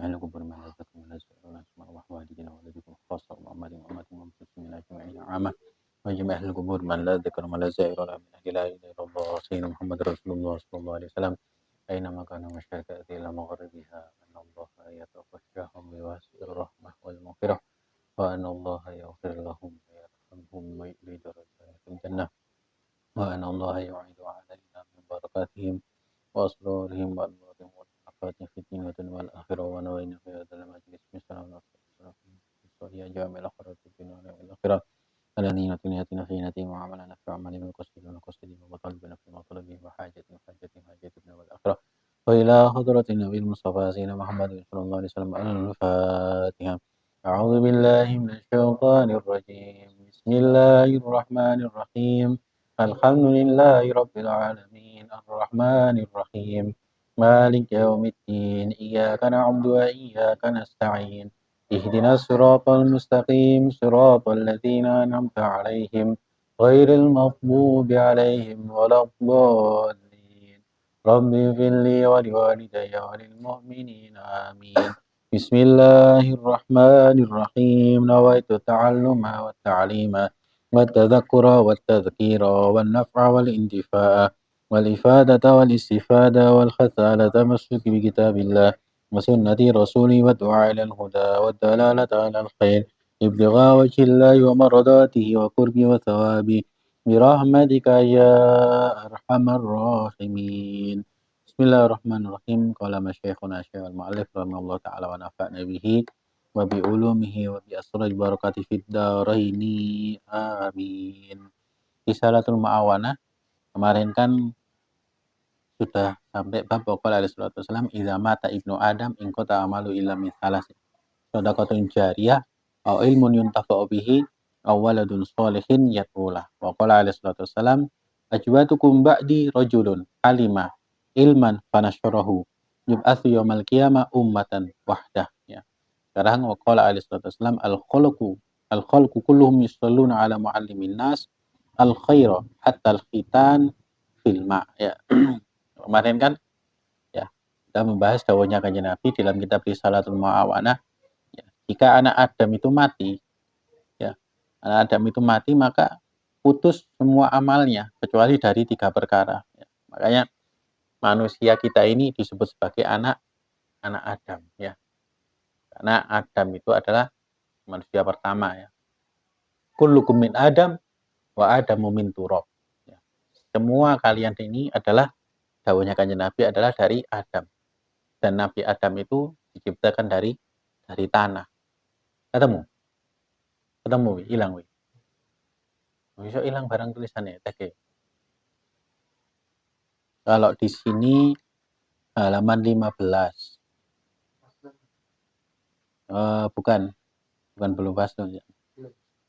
أهل القبور ما لذكم ولا سؤال أسماء الله والدينا ولدكم خاصة وأمة وأمة ومسلمين أجمعين عامة وجميع أهل القبور من لا ذكر ولا زائر ولا من أهل لا إله إلا الله سيدنا محمد رسول الله صلى الله عليه وسلم أينما كان مشاركة إلى مغربها أن الله يتغشاهم بواسع الرحمة والمغفرة وأن الله يغفر لهم ويرحمهم ويؤلي درجاتهم في الجنة وأن الله يعيد علينا من بركاتهم وأسرارهم وأنوارهم والبركات في الدين والآخرة ونوينا في هذا المجلس مثل الصالحة جامع الآخرة في الدنيا والآخرة الذين تنيتنا في نتيم وعملنا في عملهم وقصدنا وطلبنا في مطلبهم وحاجتهم حاجتنا والآخرة وإلى حضرة النبي المصطفى سيدنا محمد صلى الله عليه وسلم الفاتحة أعوذ بالله من الشيطان الرجيم بسم الله الرحمن الرحيم الحمد لله رب العالمين الرحمن الرحيم مالك يوم الدين إياك نعبد وإياك نستعين اهدنا الصراط المستقيم صراط الذين أنعمت عليهم غير المغضوب عليهم ولا الضالين رب اغفر لي ولوالدي وللمؤمنين آمين بسم الله الرحمن الرحيم نويت التعلم والتعليم والتذكر والتذكير والنفع والانتفاع والإفادة والاستفادة والحث على تمسك بكتاب الله وسنة رسوله والدعاء إلى الهدى والدلالة على الخير ابتغاء وجه الله ومرضاته وقرب وثوابه برحمتك يا أرحم الراحمين بسم الله الرحمن الرحيم قال مشايخنا الشيخ المؤلف رحمه الله تعالى ونفعنا به وبعلومه وبأسرار البركات في الدارين amin. Risalatul Ma'awanah kemarin kan sudah sampai bab qala alaihi salatu wasallam idza mata ibnu adam in qata amalu illa min thalasin sadaqatun jariyah aw ilmun yuntafa'u bihi aw waladun sholihin yatula wa qala alaihi salatu wasallam ajwatukum ba'di rajulun alima ilman fanasharahu yub'atsu yaumal qiyamah ummatan wahdah ya. Sekarang wa qala alaihi salatu wasallam al khalqu kulluhum yusalluna ala muallimin nas al khaira hatta al khitan fil ma ya. Kemarin kan ya kita membahas dawuhnya Kanjeng Nabi dalam kitab Risalatul Mu'awanah ya, jika anak Adam itu mati ya, anak Adam itu mati maka putus semua amalnya kecuali dari 3 perkara ya. Makanya manusia kita ini disebut sebagai anak Adam ya. Karena Adam itu adalah manusia pertama ya. Kullukum min Adam wa Adamu min turab ya. Semua kalian ini adalah dawuhnya Kanjeng Nabi adalah dari Adam. Dan Nabi Adam itu diciptakan dari tanah. Ketemu? Hilang wi. Bisa hilang barang tulisannya, tadi. Kalau di sini halaman 15. Bukan belum faslun ya.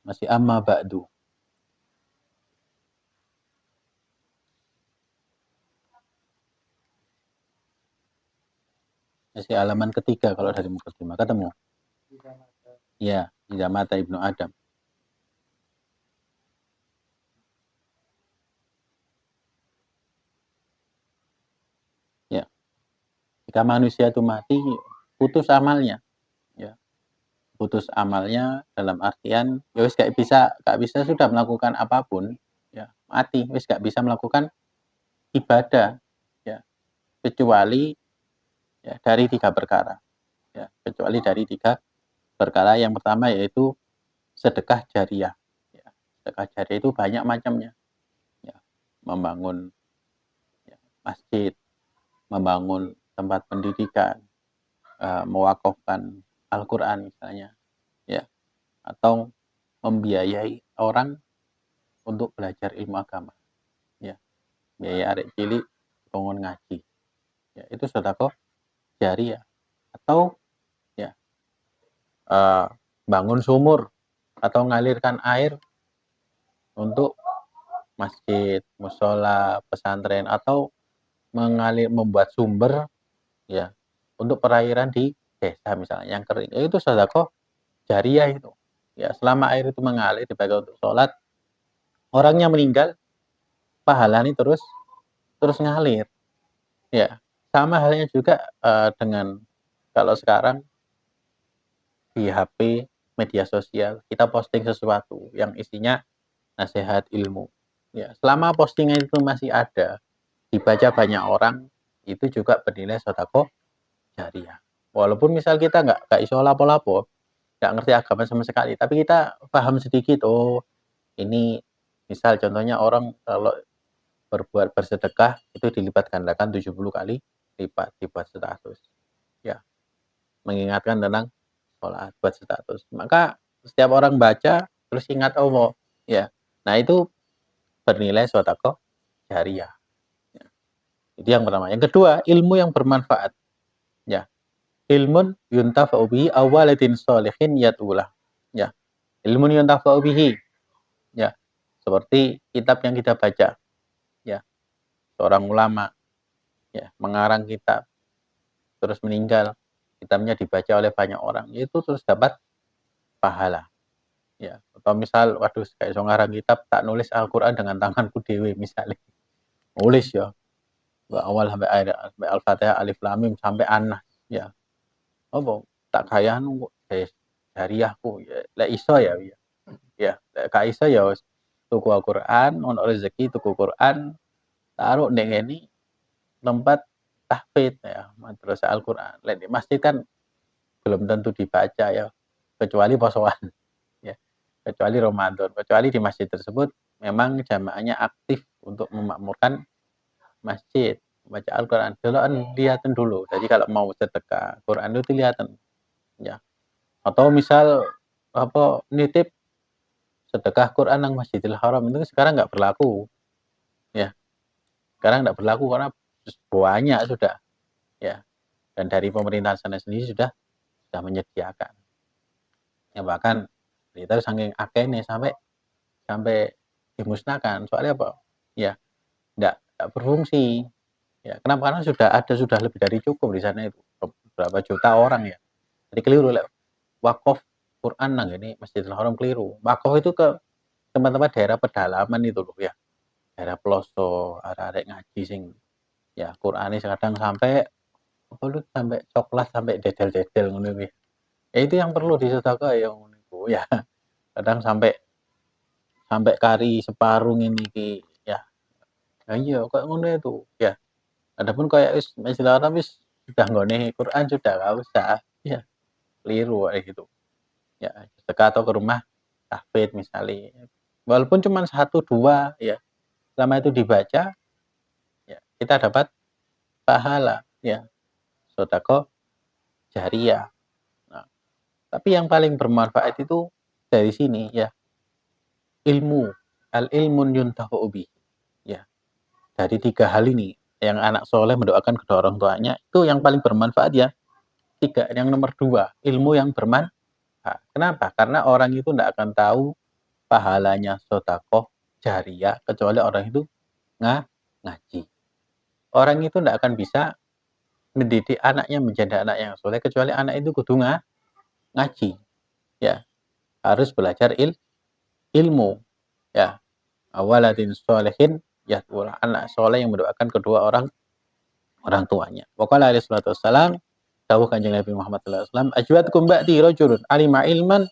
Masih amma ba'du. Masih halaman ketiga kalau dari mukadimah. Ketemu? Ya, idza mata ibnu Adam. Ya. Jika manusia itu mati, putus amalnya. Ya. Putus amalnya dalam artian ya wis gak bisa sudah melakukan apapun, ya, mati, wis gak bisa melakukan ibadah, ya, kecuali ya dari 3 perkara. Ya, kecuali dari 3 perkara. Yang pertama yaitu sedekah jariyah. Ya, sedekah jariyah itu banyak macamnya. Ya, membangun ya, masjid, membangun tempat pendidikan, mewakafkan Al-Qur'an misalnya, ya, atau membiayai orang untuk belajar ilmu agama. Ya, biaya arek cilik bangun ngaji. Ya, itu sedekah jariyah. Atau ya bangun sumur atau mengalirkan air untuk masjid, musola, pesantren atau membuat sumber ya untuk perairan di desa misalnya yang kering. Itu sedekah jariyah itu. Ya, selama air itu mengalir dipakai untuk sholat, orangnya meninggal, pahalanya terus ngalir. Ya, sama halnya juga dengan kalau sekarang di HP, media sosial, kita posting sesuatu yang isinya nasihat ilmu. Ya, selama postingan itu masih ada, dibaca banyak orang, itu juga bernilai sedekah jariah. Walaupun misal kita nggak iso lapo-lapo, nggak ngerti agama sama sekali, tapi kita paham sedikit, oh ini misal contohnya orang kalau bersedekah itu dilipat gandakan 70 kali lipat dibuat status. Ya, mengingatkan tentang sholat buat status. Maka setiap orang baca terus ingat Allah. Ya. Nah, itu bernilai sedekah jariah. Ya. Itu yang pertama. Yang kedua, ilmu yang bermanfaat. Ya. Ilmun yuntafa'u bihi awwalatin sholihin yat'ulah. Ya. Ilmun yuntafa'u bihi. Ya. Seperti kitab yang kita baca. Ya. Seorang ulama ya, mengarang kitab terus meninggal, kitabnya dibaca oleh banyak orang, itu terus dapat pahala. Ya, atau misal, waduh, kayak so ngarang kitab, tak nulis Al-Quran dengan tanganku dewe misalnya. Nulis ya, awal sampai akhir, sampai Al-Fatihah, Alif Lam Mim sampai An-Nas. Ya, apa? Tak kaya nunggu jariahku. Ya, lek iso ya, ya, lek gak iso ya, tuku Al-Quran, ono rezeki tuku Quran, taruh ning ini tempat tahfidz ya, madrasah Al-Quran. Lek di masjid kan belum tentu dibaca ya, kecuali posoan ya, kecuali Ramadan, kecuali di masjid tersebut memang jamaahnya aktif untuk memakmurkan masjid, baca Al-Quran. Lihatin dulu, jadi kalau mau sedekah Quran itu dilihatin ya, atau misal apa nitip sedekah Quran nang Masjidil Haram itu sekarang nggak berlaku ya, sekarang nggak berlaku karena banyak sudah ya, dan dari pemerintah sana sendiri sudah menyediakan ya, bahkan kita saking akehnya sampai sampai dimusnahkan. Soalnya apa? Ya, enggak berfungsi. Ya, kenapa? Karena sudah lebih dari cukup di sana itu. Berapa juta orang ya. Jadi keliru lah. Wakaf Quran nang ini Masjidil Haram keliru. Wakaf itu ke tempat-tempat daerah pedalaman itu loh ya. Daerah pelosok, arek-arek ngaji sing ya Qur'ane kadang sampai apa lu sampai coklat sampai dedel-dedel ngono kuwi. Ya itu yang perlu disedekah ya ngono iku ya. Kadang sampai sampai kari separuh ini ki ya. Nah, iya kayak ngono itu ya. Adapun kayak wis istilah wis sudah nggone Quran sudah enggak usah. Ya, keliru kayak gitu. Ya, sedekah atau ke rumah tahfidz misalnya. Walaupun cuma satu dua ya, selama itu dibaca ya kita dapat pahala ya. Sedekah jariah. Nah, tapi yang paling bermanfaat itu dari sini ya, ilmu. Al ilmun yuntafa'u bihi. Ya, dari 3 hal ini yang anak soleh mendoakan kedua orang tuanya itu yang paling bermanfaat ya. 3, yang nomor 2, ilmu yang bermanfaat. Kenapa? Karena orang itu tidak akan tahu pahalanya sedekah jariah kecuali orang itu ngaji. Orang itu tidak akan bisa mendidik anaknya menjadi anak yang soleh kecuali anak itu kudu ngaji. Ya, harus belajar ilmu. Ya, awaladin sholihin ya, anak soleh yang mendoakan kedua orang tuanya. Waqala alaihi salatu wassalam, dawuh Kanjeng Nabi Muhammad sallallahu alaihi wasallam, ajwatukum ba'di rajulun alima ilman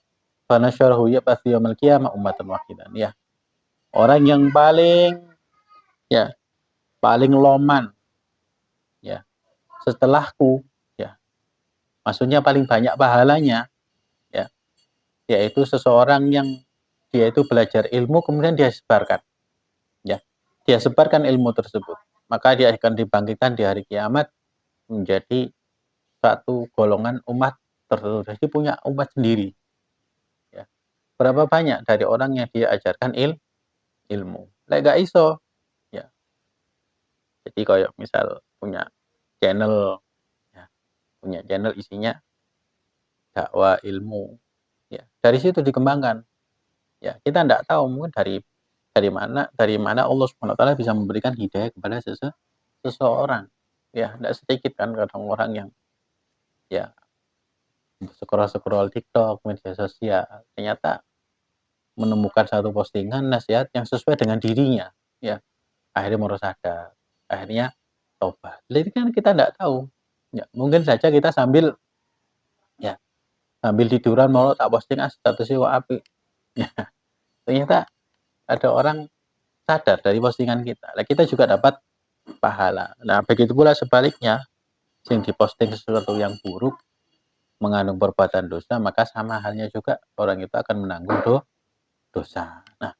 fa nasyarahu yab'atsu yaumil qiyamah ummatan wahidan. Ya, orang yang paling ya, paling loman ya setelahku ya. Maksudnya paling banyak pahalanya ya, yaitu seseorang yang dia itu belajar ilmu kemudian dia sebarkan ya. Dia sebarkan ilmu tersebut. Maka dia akan dibangkitkan di hari kiamat menjadi satu golongan umat tertentu. Jadi punya umat sendiri. Ya. Berapa banyak dari orang yang dia ajarkan ilmu. Lek gak iso. Ya. Jadi kayak misal punya channel ya, punya channel isinya dakwah ilmu. Ya, dari situ dikembangkan. Ya, kita enggak tahu mungkin dari mana Allah Subhanahu wa taala bisa memberikan hidayah kepada seseorang. Ya, enggak sedikit kan kadang orang yang ya scroll-scroll TikTok, media sosial, ternyata menemukan satu postingan nasihat yang sesuai dengan dirinya, ya. Akhirnya mau sadar, akhirnya tobat. Jadi kan kita enggak tahu. Ya, mungkin saja kita sambil Ya, sambil tiduran mau tak posting statusnya kok apik. Ya, ternyata ada orang sadar dari postingan kita. Nah, kita juga dapat pahala. Nah, begitu pula sebaliknya, yang diposting sesuatu yang buruk, mengandung perbuatan dosa, maka sama halnya juga orang itu akan menanggung dosa. Nah,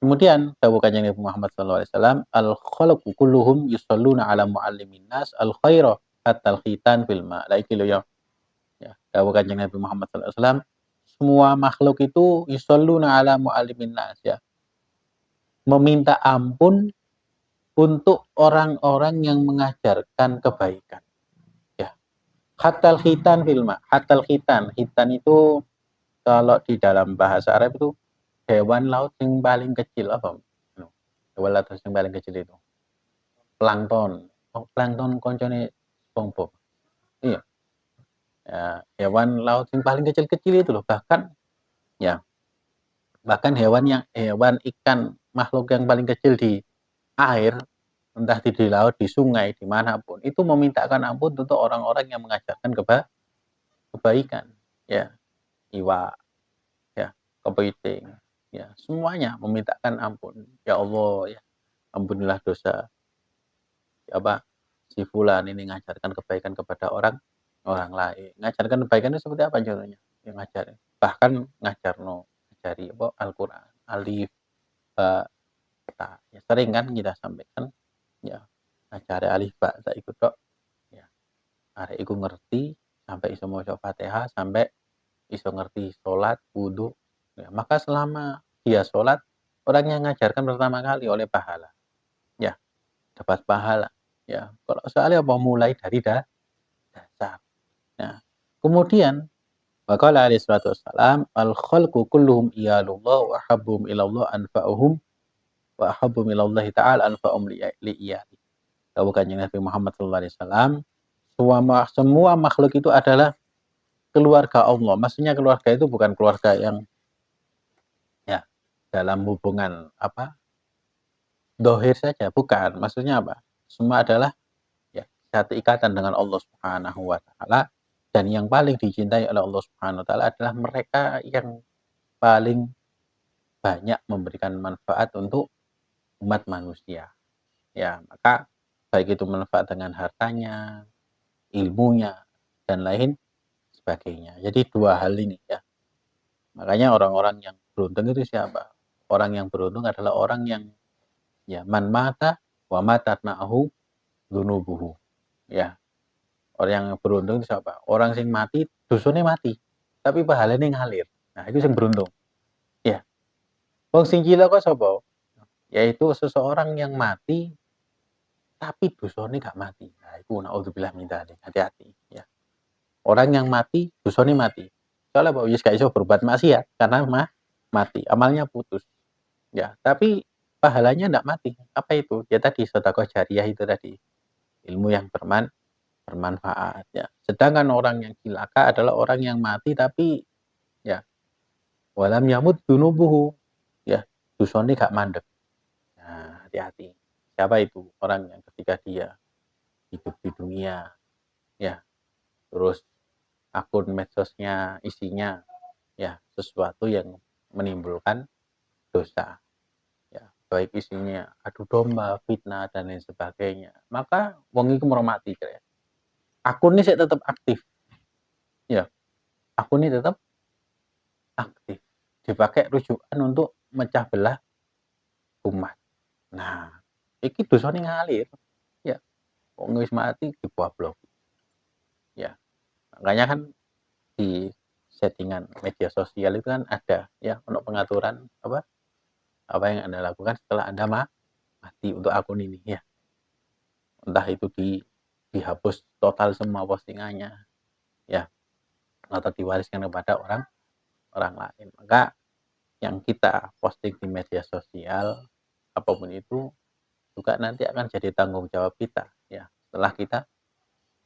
kemudian dawuh Kanjeng Nabi Muhammad SAW, al-khalqu kulluhum yusholluna ala muallimin nas al-khaira hatta al-khitan fil ma. Lah iki lho ya. Dawuh Kanjeng Nabi Muhammad SAW, semua makhluk itu yusholluna ala muallimin nas ya. Meminta ampun untuk orang-orang yang mengajarkan kebaikan. Ya. Hatal khitan filma. Hatal khitan. Khitan itu kalau di dalam bahasa Arab itu hewan laut yang paling kecil apa? Hewan laut yang paling kecil itu plankton. Oh, plankton koncone SpongeBob. Iya. Ya, hewan laut yang paling kecil-kecil itu loh. Bahkan ya, bahkan hewan ikan makhluk yang paling kecil di air, entah di laut, di sungai, dimanapun, itu memintakan ampun untuk orang-orang yang mengajarkan kebaikan. Ya, iwa, ya, kepiting, ya, semuanya memintakan ampun. Ya Allah, ya, ampunilah dosa apa si fulan ini ngajarkan kebaikan kepada orang lain. Ngajarkan kebaikan itu seperti apa contohnya? Yang ngajar, bahkan ngajari apa Al-Qur'an, alif, ba, ta. Ya, sering kan kita sampaikan ya ngajari alif ba tak ikut tok. Ya, arek iku ngerti sampai iso maca Fatihah, sampai iso ngerti salat, wudu. Ya, maka selama dia salat, orang yang ngajarkan pertama kali oleh pahala. Ya, dapat pahala. Ya, kalau soalnya mau mulai dari dasar. Nah, kemudian waqala alaihi salatu wassalam, al-khalqu kulluhum iyalullah wa habbum ilallah anfa'uhum wa habbum ilallahi ta'ala anfa'um li iyali. Dawuh Kanjeng Nabi Muhammad sallallahu alaihi wasallam, semua makhluk itu adalah keluarga Allah. Maksudnya keluarga itu bukan keluarga yang ya dalam hubungan apa dohir saja, bukan. Maksudnya apa? Semua adalah ya satu ikatan dengan Allah Subhanahu wa taala, dan yang paling dicintai oleh Allah Subhanahu wa taala adalah mereka yang paling banyak memberikan manfaat untuk umat manusia. Ya, maka baik itu manfaat dengan hartanya, ilmunya, dan lain sebagainya. Jadi dua hal ini ya. Makanya orang-orang yang beruntung itu siapa? Orang yang beruntung adalah orang yang ya man mata wa matat ma'ahu dzunubuhu. Ya, orang yang beruntung itu siapa? Orang sing mati, dosane mati, tapi pahalane ngalir. Nah, itu yang beruntung. Ya. Wong sing cilaka sapa? Yaitu seseorang yang mati tapi dosane gak mati. Nah, iku naudzubillah min dzalik. Hati-hati ya. Orang yang mati, dosane mati. Soalnya Pak wis gak iso berbuat maksiat karena mati, amalnya putus. Ya, tapi pahalanya ndak mati. Apa itu? Ya tadi sedekah jariyah itu tadi. Ilmu yang bermanfaat ya. Sedangkan orang yang cilaka adalah orang yang mati tapi ya walam yamut dunubuhu. Ya, dosane gak mandek. Nah, hati-hati. Siapa itu? Orang yang ketika dia hidup di dunia ya, terus akun medsosnya isinya ya sesuatu yang menimbulkan dosa. Ya, baik isinya adu domba, fitnah dan lain sebagainya. Maka wong iku meremati kira. Akun ini saya tetap aktif. Ya, akun ini tetap aktif. Dipakai rujukan untuk mecah belah umat. Nah, iki dosane ngalir. Ya, wong wis mati dibablok. Ya, makanya kan di settingan media sosial itu kan ada ya untuk pengaturan apa yang Anda lakukan setelah Anda mati untuk akun ini ya. Entah itu dihapus total semua postingannya ya, atau diwariskan kepada orang orang lain. Maka yang kita posting di media sosial apapun itu juga nanti akan jadi tanggung jawab kita ya setelah kita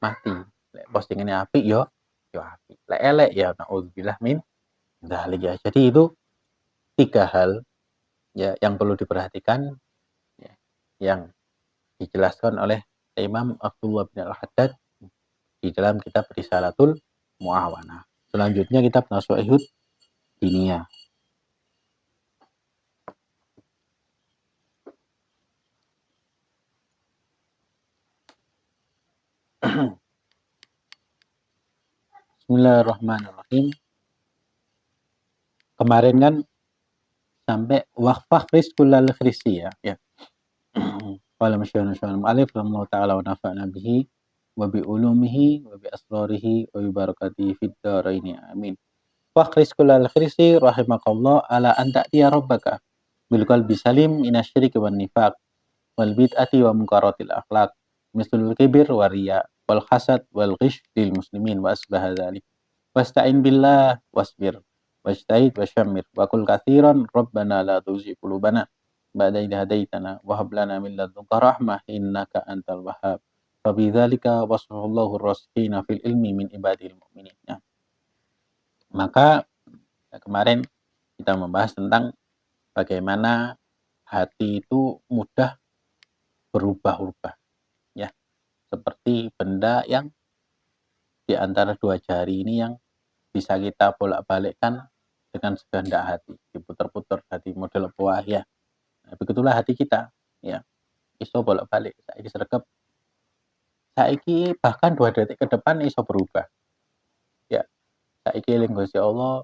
mati. Lek postingannya apik yo apik. Lek elek ya naudzubillah min dzalik ya. Jadi itu tiga hal ya yang perlu diperhatikan ya, yang dijelaskan oleh Imam Abdullah bin Al-Haddad di dalam kitab Risalatul Muawanah. Selanjutnya kitab Nasha'ihud Diniyah. Bismillahirrahmanirrahim. Kemarin kan sampai waqfah rizqul khirsi ya. Qala masyaallah alif Allah taala wa nafa'na bihi wa bi ulumihi wa bi asrarihi wa bi barakatihi fid dharain amin. Fakhris kullal khirsi rahimakallah ala an ta'tiya rabbaka bil qalbi salim minasyirki wan nifaq wal bid'ati wa munkaratil akhlaq mislul kibir wa riya wal hasad wal ghish lil muslimin wa asbaha dzalik. Wasta'in billah wasbir wajtahid wasyammir wa qul katsiran rabbana la tuzigh qulubana ba'da idh hadaitana wa hab lana min ladunka rahmah innaka antal wahhab. Fa bidzalika wasfallahu ar-rasikhina fil ilmi min ibadil mu'minin. Nah, maka kemarin kita membahas tentang bagaimana hati itu mudah berubah-ubah ya, seperti benda yang di antara dua jari ini yang bisa kita bolak-balikkan dengan sekehendak hati, diputar-putar hati model buah ya. Nah, begitulah hati kita ya, iso bolak-balik, saiki sregep, saiki bahkan 2 detik ke depan iso berubah ya, saiki eling Gusti Allah,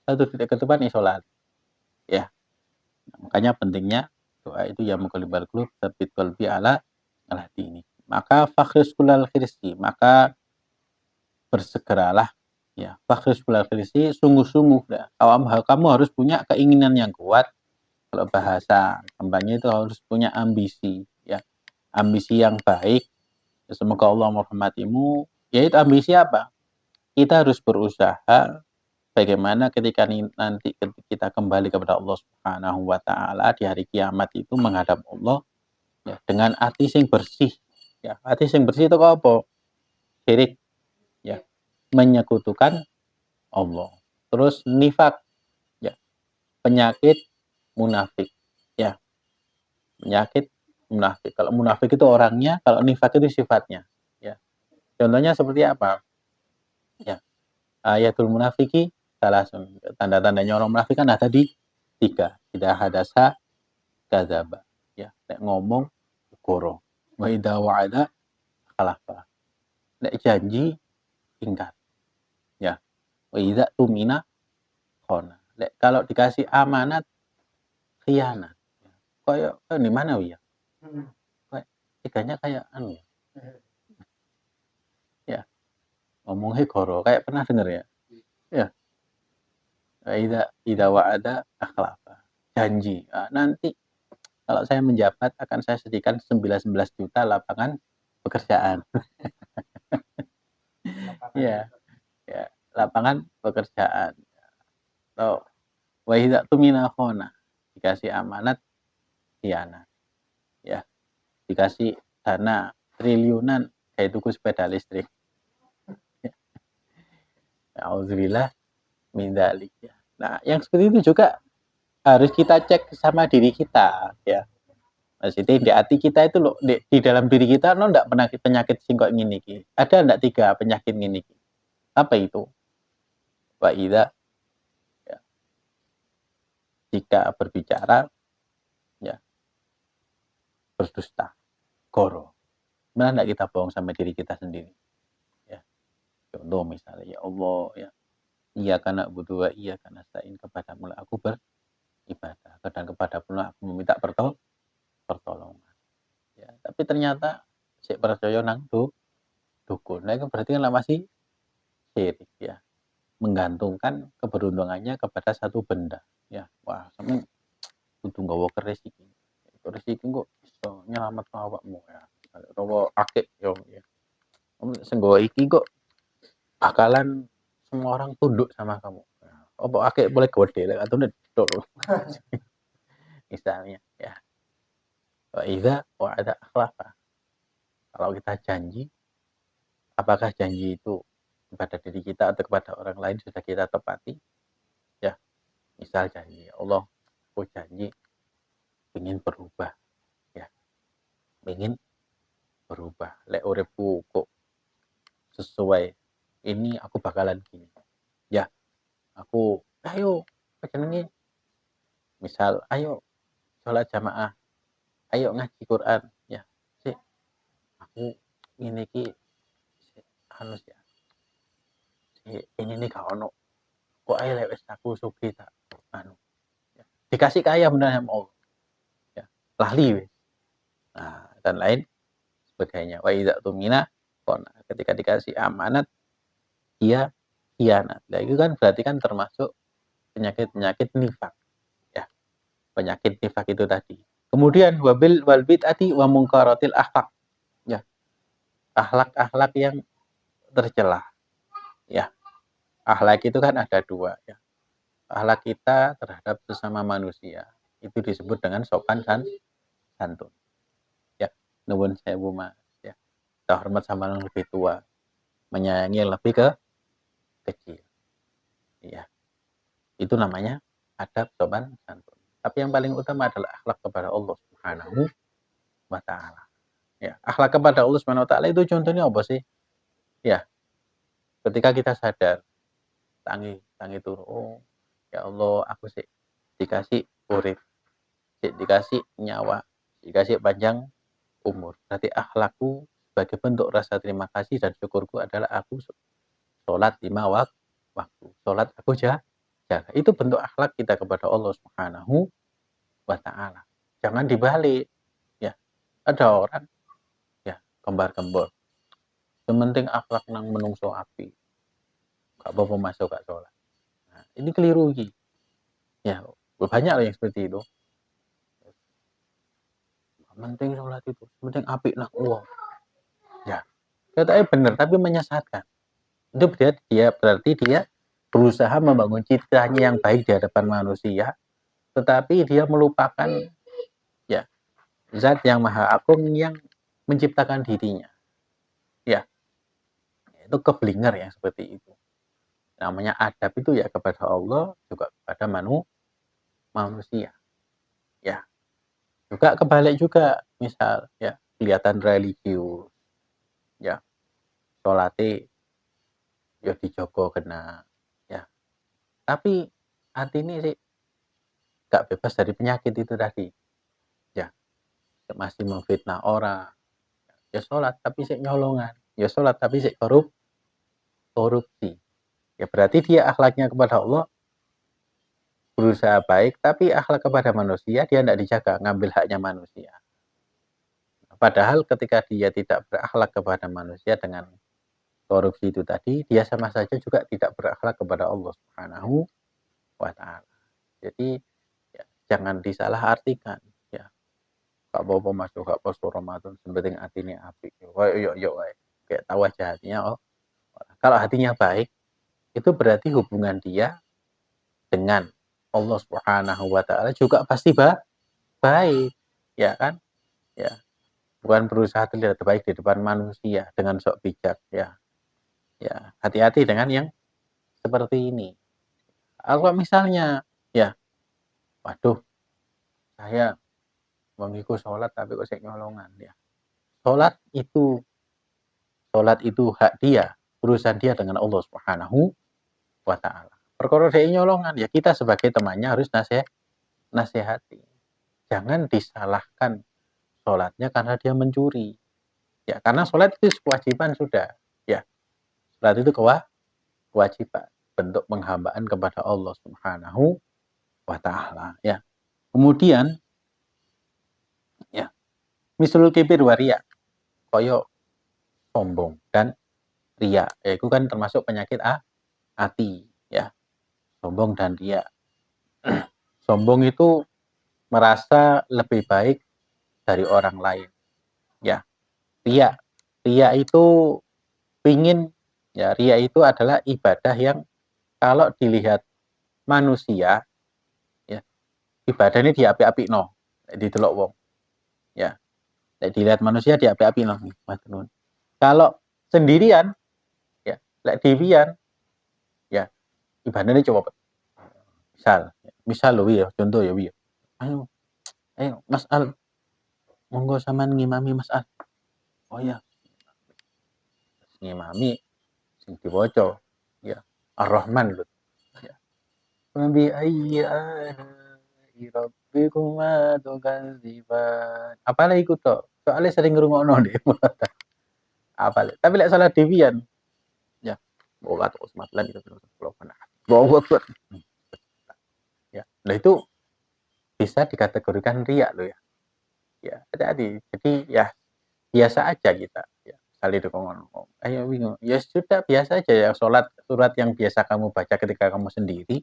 1 detik ke depan iso lali ya. Nah, makanya pentingnya doa itu ya muqallibal qulub tsabbit qalbi ala dini. Maka fakhris kullal khirsi, maka bersegeralah ya, fakhris kullal khirsi, sungguh-sungguh ya. Kamu harus punya keinginan yang kuat. Kalau bahasa kampanye itu harus punya ambisi ya, ambisi yang baik. Semoga Allah merahmatimu. Yaitu ambisi apa? Kita harus berusaha bagaimana ketika nanti kita kembali kepada Allah Subhanahu wa taala di hari kiamat itu menghadap Allah ya, dengan hati sing bersih. Ya, hati sing bersih itu apa? Syirik ya, menyekutukan Allah. Terus nifak ya, penyakit munafik ya, penyakit munafik. Kalau munafik itu orangnya, kalau nifak itu sifatnya ya. Contohnya seperti apa? Ya, ayatul munafiki salah tanda-tandanya orang munafik kan ada di 3. Tidak hadasa kadzaba ya, nek ngomong goro, wa idza wa'ada khalafa, nek janji ingkar ya, wa idza tumina khona, nek kalau dikasih amanat khianat ya. Kayak di mana ya, kayak tiganya kayak anu ya, ngomongnya goro, kayak pernah denger ya ya, wa idza wa'ada akhlafa, janji nanti kalau saya menjabat akan saya sediakan 19 juta lapangan pekerjaan. Ya, ya, lapangan pekerjaan. Atau wa idza tumina khona, dikasih amanat khianat. Ya, dikasih dana triliunan kayak tuku sepeda listrik. Auzubillah min dzalik ya. Nah, yang seperti itu juga harus kita cek sama diri kita ya. Maksudnya di hati kita itu loh, di dalam diri kita lo ndak penyakit sing kok ngene iki. Ada ndak 3 penyakit ngene iki? Apa itu? Wa idza ya, jika berbicara ya berdusta, goro. Benar ndak kita bohong sama diri kita sendiri? Ya. Contoh misalnya ya Allah ya, iyyaka na'budu wa iyyaka nasta'in, kepadamu lah aku beribadah dan kepadamu lah aku meminta pertolongan. Ya, tapi ternyata sik percaya nang dukun. Nah, itu berarti kan masih syirik ya. Menggantungkan keberuntungannya kepada satu benda. Ya, wah, sampe kudu nggawa keris iki. Keris iki kok iso nyelametno awakmu ya. Utawa akeh yo ya. Sing nggawa iki kok bakalan semua orang tunduk sama kamu. Apa akeh boleh gede lek atune dor. Misalnya ya. Wa idza wa'ada akhlafa. Kalau kita janji, apakah janji itu kepada diri kita atau kepada orang lain sudah kita tepati? Ya, misal janji, Allah, aku janji ingin berubah, ya, ingin berubah. Lek uripku kok sesuai ini, aku bakalan gini. aku, "Ayo, apa jenenge?" Misal, "Ayo sholat jamaah, ayo ngaji Quran." Ya, "Sik, aku ngene iki sik anu sik, ini nih gak ono. Kok ae lek wis aku sugih tak anu." Ya, dikasih kaya beneran sama Allah. Ya, lali wis. Nah, dan lain sebagainya. Wa idza tumina khana. Ketika dikasih amanat, dia khianat. Nah, itu kan berarti kan termasuk penyakit-penyakit nifak. Ya, penyakit nifak itu tadi. Kemudian wal bid'ati wa munkaratil akhlak. Ya, akhlak-akhlak yang tercela. Ya, akhlak itu kan ada dua. Ya, akhlak kita terhadap sesama manusia itu disebut dengan sopan dan santun. Ya, nuwun sewu Mas. Ya, kita hormat sama yang lebih tua, menyayangi yang lebih kecil. Ya, itu namanya adab sopan santun. Tapi yang paling utama adalah akhlak kepada Allah Subhanahu wa taala. Ya, akhlak kepada Allah Subhanahu wa taala itu contohnya apa sih? Ya, ketika kita sadar, tangi tangi turu, oh ya Allah, aku sih dikasih urip, sih dikasih nyawa, dikasih panjang umur. Berarti akhlakku sebagai bentuk rasa terima kasih dan syukurku adalah aku sholat 5 waktu. Sholat aku jaga. Itu bentuk akhlak kita kepada Allah Subhanahu wa taala. Jangan dibalik. Ya, ada orang ya kembar-kembor. Sementing akhlak nang menungso api. Gak apa-apa masuk gak sholat. Nah, ini keliru iki. Ya, banyak loh yang seperti itu. Penting sholat itu, penting apik nak uang. Ya, katanya benar tapi menyesatkan. Itu berarti dia berusaha membangun citranya yang baik di hadapan manusia, tetapi dia melupakan ya zat yang maha agung yang menciptakan dirinya. Ya, itu keblinger yang seperti itu. Namanya adab itu ya kepada Allah juga kepada manusia. Ya, juga kebalik juga, misal ya kelihatan religius, ya sholate ya dijogo kena, ya. Tapi hati ini sih gak bebas dari penyakit itu tadi. Ya, masih memfitnah orang. Ya sholat tapi sik nyolongan. Ya sholat tapi sik korupsi. Ya berarti dia akhlaknya kepada Allah berusaha baik, tapi akhlak kepada manusia dia tidak dijaga, ngambil haknya manusia. Padahal ketika dia tidak berakhlak kepada manusia dengan korupsi itu tadi, dia sama saja juga tidak berakhlak kepada Allah Subhanahu wa taala. Jadi ya, jangan disalahartikan ya. Gak apa-apa masuk gak poso Ramadan, penting atine apik. Wae yo wae. Kayak tahu aja hatinya, oh. Kalau hatinya baik, itu berarti hubungan dia dengan Allah Subhanahu wa taala juga pasti baik. Ya kan? Ya. Bukan berusaha terlihat baik di depan manusia dengan sok bijak ya. Ya, hati-hati dengan yang seperti ini. Kalau misalnya ya, waduh, saya mengikut sholat tapi kok saya nyolongan ya. Sholat itu hak dia, urusan dia dengan Allah Subhanahu wa taala. Perkara dia nyolongan ya kita sebagai temannya harus nasihati. Jangan disalahkan sholatnya karena dia mencuri. Ya, karena sholat itu kewajiban sudah. Ya, sholat itu kewajiban, bentuk penghambaan kepada Allah Subhanahu wa taala ya. Kemudian ya, misalul kibir waria, koyo sombong dan ria. Ya, itu kan termasuk penyakit hati ya. Sombong dan ria. Sombong itu merasa lebih baik dari orang lain. Ya, ria. Ria itu pingin ya, ria itu adalah ibadah yang kalau dilihat manusia ya, ibadah ini diapi-api no, didelok wong. Ya, dilihat manusia diapi-api no. Kalau sendirian ya, lek dewian ya ibadahnya coba misal loh ya, contoh ya wi. Ayo, ayo Mas Al, monggo sampean ngimami Mas Al. Oh ya, ngimami sing diwaca ya Ar-Rahman lho. Ya. Fabi ayyi ala'i rabbikuma tukadziban. Apale iku tok? Soale sering ngrungokno deh. Apale. Tapi lek salah dewian, ya. Bola terus matlan itu belum pernah. Allahu Akbar. Ya. Nah itu bisa dikategorikan riak loh ya. Ya, hati-hati. Jadi ya biasa aja kita. Ya, kali itu ngomong. Ayo bingung. Ya sudah biasa aja ya sholat surat yang biasa kamu baca ketika kamu sendiri.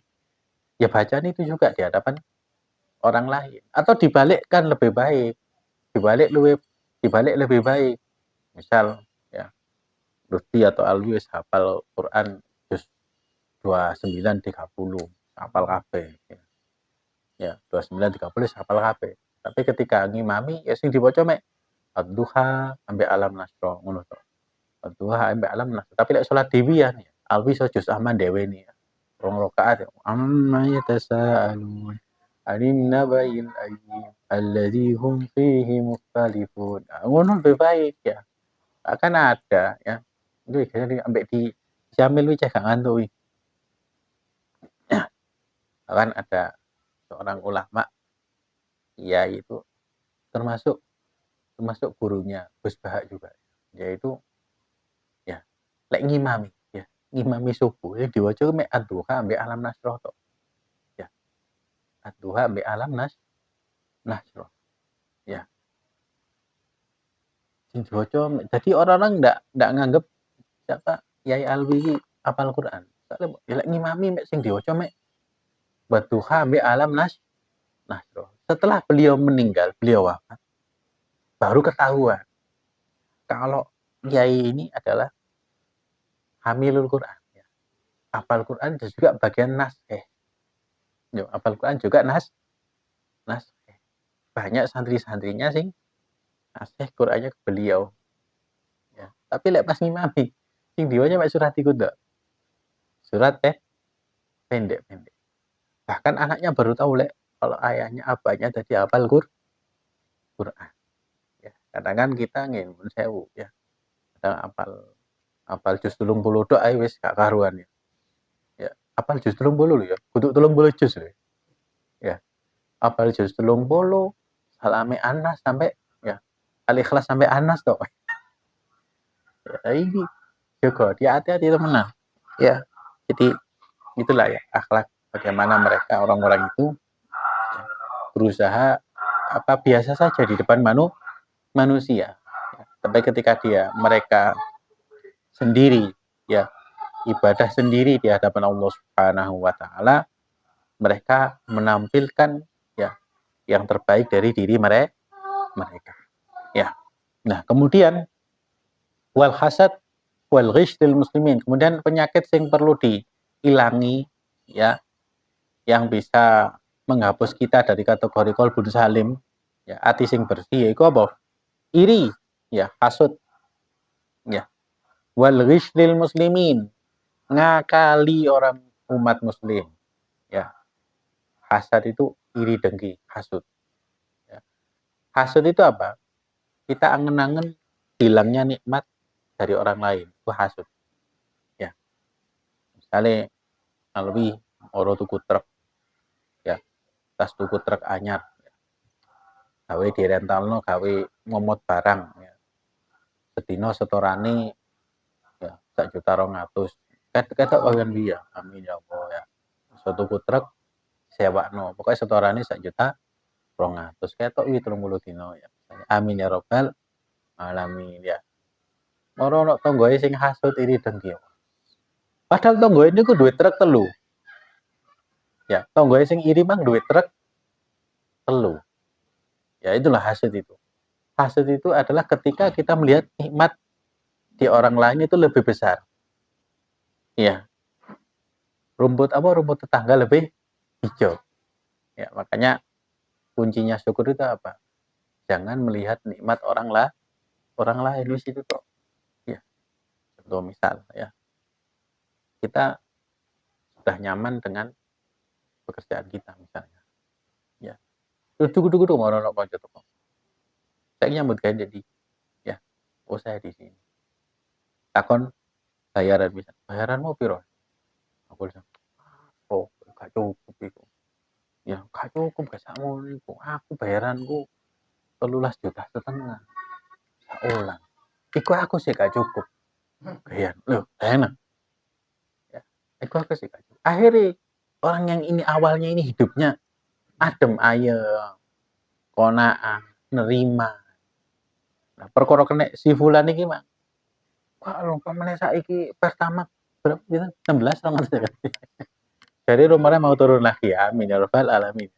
Ya bacaan itu juga di hadapan orang lain. Atau dibalikkan lebih baik. Dibalik lebih baik. Misal ya Lutfi atau Alwi hafal Quran juz 29 30 hafal kabeh. Ya 29 30 hafal kabeh. Tapi ketika ngimami ya sing diwaca mek Ad-duha ambek alam nasra ngono to. Ad-duha ambek alam nasra. Tapi lek salat dhewean ya Alwi so juz aman dhewe ni. 2 rakaat ya. Amma yatasaalun 'anil naba'il adzim alladzi hum fihi mukhtalifun. Ngono lebih baik ya. Akan ada ya. Itu biasanya ambek di Jamil wi cek gak ngantuk wi. Kan ada seorang ulama ya itu termasuk termasuk gurunya Gus Bahak juga. Yaitu ya lek ngimami ya, ngimami subuh yang diwaca mek ad-duha ambek alam nasra tok. Ya, ad-duha ambek alam nasra. Ya, sing diwaca jadi orang-orang ndak nganggep siapa Yai Alwi hafal Quran. Soalnya ya lek ngimami mek sing diwaca mek ad-duha ambek alam nasra. Setelah beliau meninggal, beliau wafat, baru ketahuan kalau Yai ini adalah hamilul Quran. Ya. Hafal Quran dan juga bagian naskah. Ya, hafal Quran juga naskah. Banyak santri-santrinya sing naskah Qurannya ke beliau. Ya. Tapi lek pas ngimami, sing diwaca mek surat iku ndak. Surat pendek-pendek. Bahkan anaknya baru tahu lek kalau ayahnya abahnya tadi hafal Quran. Ya. Kadang kan kita ngen sewu ya. Kadang hafal juz 30 tok ae wis gak karuan ya. Ya, hafal juz 30 lho ya. Kudu 30 juz lho. Ya. Hafal juz 30 salame Anas sampai ya Al-Ikhlas sampai Anas tok. Ya, ini juga hati-hati teman. Ya, jadi itulah ya akhlak bagaimana mereka orang-orang itu berusaha apa biasa saja di depan manusia. Ya, tapi ketika mereka sendiri ya ibadah sendiri di hadapan Allah Subhanahu wa taala, mereka menampilkan ya yang terbaik dari diri mereka. Ya. Nah, kemudian wal hasad wal ghish lil muslimin. Kemudian penyakit yang perlu diilangi ya yang bisa menghapus kita dari kategori qalbun salim ya ati sing bersih iku apa? Iri ya, hasud ya. Wal ghish lil muslimin. Ngakali orang umat muslim ya. Hasad itu iri dengki, hasud. Ya. Hasud itu apa? Kita angen-angen hilangnya nikmat dari orang lain. Itu hasud. Ya. Misalnya alwi oro tuku truk ya tas tuku truk anyar gawe direntalno gawe momot barang ya. Sedina setorane ya 1.200.000 ketok kan dia amin ya Allah ya suatu tuku truk sewakno pokoknya setorane 1.200.000 ketok wi 30 dino ya amin ya robbal alamin ya ora ono tanggoe sing hasud iri dengki padahal tanggoe niku duwe truk telu ya tanggoe sing iri mang duwe truk telu. Ya itulah hasud itu. Hasud itu adalah ketika kita melihat nikmat di orang lain itu lebih besar. Ya, rumput tetangga lebih hijau. Ya, makanya kuncinya syukur itu apa? Jangan melihat nikmat orang lain di situ toh. Ya, contoh misal ya. Kita sudah nyaman dengan pekerjaan kita misalnya. Ya. Dudu mau ono kanca teko. Saya nyambut gawe jadi ya, oh saya di sini. Takon bayaran bisa. Bayaranmu piro? Aku bilang, oh gak cukup iku. Ya gak cukup gak sakmono iku. Aku bayaranku 13,5 juta saulan. Iku aku sih gak cukup. Kayak loh, enak. Ya, iku aku sih gak cukup. Akhirnya orang yang ini awalnya ini hidupnya adem ayem, konaan, nerima. Nah, perkara kena si fulan iki mah. Kalau pamane saiki pertama berapa gitu? 16 sama ya. Jadi rumahnya mau turun lagi ya, amin ya rabbal alamin.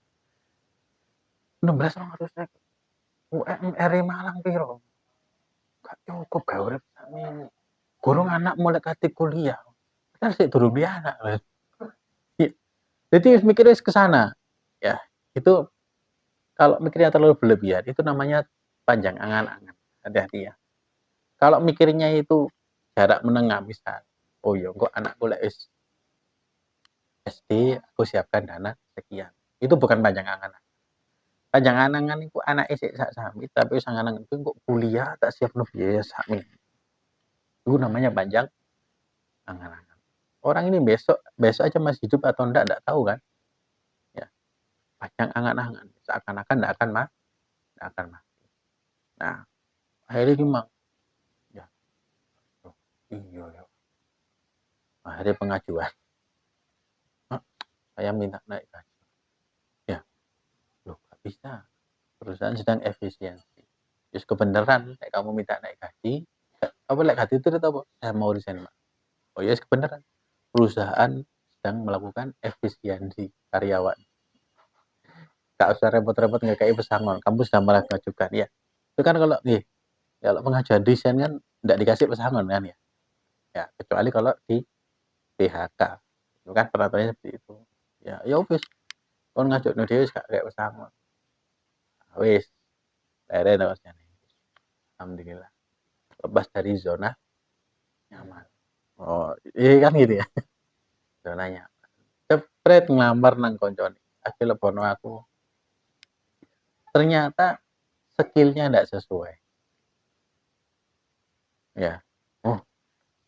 16 sama UMR Malang piro? Gak cukup gak urip sakmene. Gurung anak mulai kate kuliah. Kan sik durung duwe anak. Ya, jadi mikirnya ke sana. Ya, itu kalau mikirnya terlalu berlebihan itu namanya panjang angan-angan. Hati-hati ya. Kalau mikirnya itu jarak menengah misal, oh ya kok anakku lek SD aku siapkan dana sekian. Itu bukan panjang angan. Panjang angan itu anak isik sak sami tapi wis angan itu kok kuliah tak siapno biaya sakmi. Itu namanya panjang angan-angan. Orang ini besok aja masih hidup atau enggak tahu kan? Ya, panjang angan-angan. Seakan-akan enggak akan mati. Nah, akhirnya gimana? Ya, oh, iya ya. Akhirnya pengajuan. Saya minta naik gaji. Ya, loh gak bisa. Perusahaan sedang efisiensi. Terus kebenaran, kamu minta naik gaji. Apa naik gaji itu apa? Saya mau resign, Pak. Oh yes, kebenaran. Perusahaan sedang melakukan efisiensi karyawan. Gak usah repot-repot nggak kayak pesangon. Kamu sudah malah mengajukan. Ya, itu kan kalau kalau pengajuan desain kan tidak dikasih pesangon kan ya. Ya, kecuali kalau di PHK. Itu kan peraturannya seperti itu. Ya, ya wis. Kon ngajuk no dhewe gak kayak pesangon. Wis, lere to alhamdulillah. Lepas dari zona nyaman. Oh, iya kan gitu ya. Zona nyaman. Cepret ngelamar nang koncone. Akhirnya lebono aku. Ternyata skillnya tidak sesuai. Ya. Oh,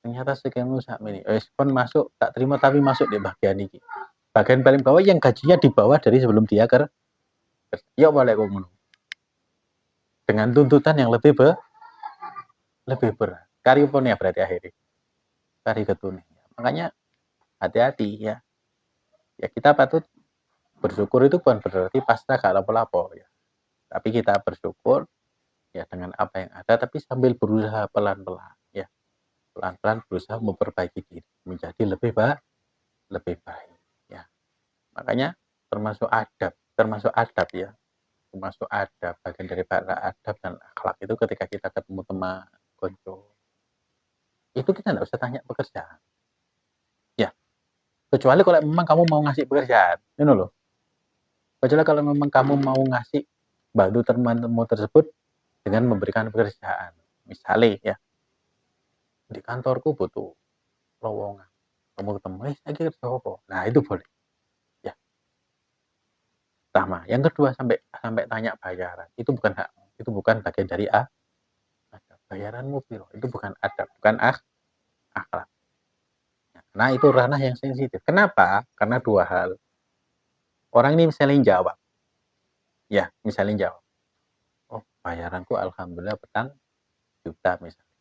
ternyata skillmu sak mini. Wis kon masuk tak terima tapi masuk di bagian ini. Bagian paling bawah yang gajinya di bawah dari sebelum dia kerja. Ya boleh ngono. Dengan tuntutan yang lebih berat. Karipun ya berarti akhirnya. Kari ketune. Makanya hati-hati ya. Ya kita patut bersyukur itu bukan berarti pasrah gak lapo-lapo ya. Tapi kita bersyukur ya dengan apa yang ada tapi sambil berusaha pelan-pelan ya. Pelan-pelan berusaha memperbaiki diri menjadi lebih baik ya. Makanya termasuk adab ya. Termasuk adab bagian dari adab dan akhlak itu ketika kita ketemu teman konco itu kita enggak usah tanya pekerjaan. Ya, kecuali kalau memang kamu mau ngasih pekerjaan. Ini loh. Kecuali kalau memang kamu mau ngasih bantu teman-teman tersebut dengan memberikan pekerjaan. Misalnya ya, di kantorku butuh lowongan. Kamu ketemu, saya kerja apa? Nah, itu boleh. Ya, pertama. Yang kedua sampai tanya bayaran. Itu bukan hak, itu bukan bagian dari adab. Bayaranmu piro? Itu bukan adab, bukan akhlak. Nah, itu ranah yang sensitif. Kenapa? Karena dua hal. Orang ini misalnya jawab. Ya, misalnya jawab. Oh, bayaranku alhamdulillah petang juta misalnya.